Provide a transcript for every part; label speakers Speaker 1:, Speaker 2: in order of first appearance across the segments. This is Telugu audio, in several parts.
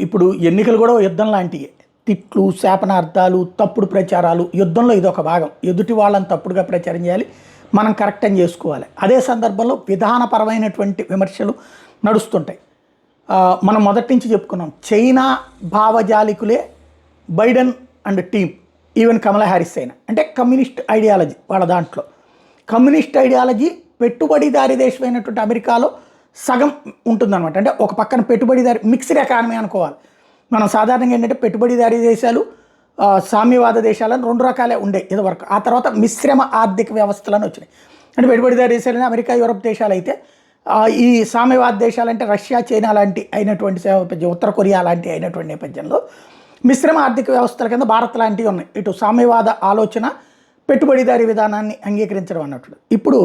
Speaker 1: ఇప్పుడు ఎన్నికలు కూడా యుద్ధం లాంటివి. తిట్లు, శాపనార్థాలు, తప్పుడు ప్రచారాలు, యుద్ధంలో ఇదొక భాగం. ఎదుటి వాళ్ళని తప్పుడుగా ప్రచారం చేయాలి, మనం కరెక్ట్ అని చేసుకోవాలి. అదే సందర్భంలో విధానపరమైనటువంటి విమర్శలు నడుస్తుంటాయి. మనం మొదటి నుంచి చెప్పుకున్నాం, చైనా భావజాలికులే Biden and team, even Kamala Harris అయినా. అంటే కమ్యూనిస్ట్ ఐడియాలజీ వాళ్ళ దాంట్లో. కమ్యూనిస్ట్ ఐడియాలజీ పెట్టుబడిదారీ దేశమైనటువంటి అమెరికాలో సగం ఉంటుందన్నమాట. అంటే ఒక పక్కన పెట్టుబడిదారీ మిక్స్డ్ ఎకానమీ అనుకోవాలి. మనం సాధారణంగా ఏంటంటే పెట్టుబడిదారీ దేశాలు, సామ్యవాద దేశాలను రెండు రకాలే ఉండే ఇదివరకు. ఆ తర్వాత మిశ్రమ ఆర్థిక వ్యవస్థలను వచ్చినాయి. అంటే పెట్టుబడిదారీ దేశాలని అమెరికా, యూరప్ దేశాలు అయితే, ఈ సామ్యవాద దేశాలంటే రష్యా, చైనా లాంటి అయినటువంటి నేపథ్యం, ఉత్తర కొరియా లాంటి అయినటువంటి నేపథ్యంలో మిశ్రమ ఆర్థిక వ్యవస్థల కింద భారత్ లాంటివి ఉన్నాయి. ఇటు సామ్యవాద ఆలోచన, పెట్టుబడిదారీ విధానాన్ని అంగీకరించడం అన్నట్లు. ఇప్పుడు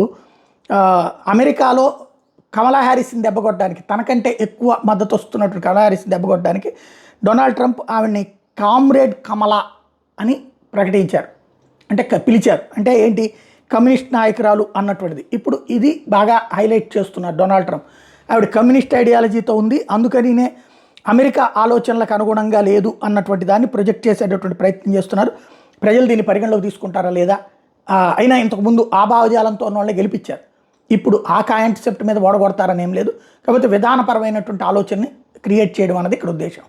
Speaker 1: అమెరికాలో కమలా హ్యారిస్ని దెబ్బకొట్టడానికి, తనకంటే ఎక్కువ మద్దతు వస్తున్నటువంటి కమలా హ్యారిస్ని దెబ్బకొట్టడానికి డొనాల్డ్ ట్రంప్ ఆవిడ్ని కామ్రేడ్ కమలా అని ప్రకటించారు. అంటే పిలిచారు. అంటే ఏంటి, కమ్యూనిస్ట్ నాయకురాలు అన్నటువంటిది. ఇప్పుడు ఇది బాగా హైలైట్ చేస్తున్నారు డొనాల్డ్ ట్రంప్. ఆవిడ కమ్యూనిస్ట్ ఐడియాలజీతో ఉంది, అందుకనినే అమెరికా ఆలోచనలకు అనుగుణంగా లేదు అన్నటువంటి దాన్ని ప్రొజెక్ట్ చేసేటటువంటి ప్రయత్నం చేస్తున్నారు. ప్రజలు దీన్ని పరిగణలోకి తీసుకుంటారా లేదా? అయినా ఇంతకుముందు ఆ భావజాలంతో ఉన్న వాళ్ళని గెలిపించారు. ఇప్పుడు ఆ కాన్సెప్ట్ మీద ఓడగొడతారని ఏం లేదు. కాకపోతే విధానపరమైనటువంటి ఆలోచనని క్రియేట్ చేయడం అన్నది ఇక్కడ ఉద్దేశం.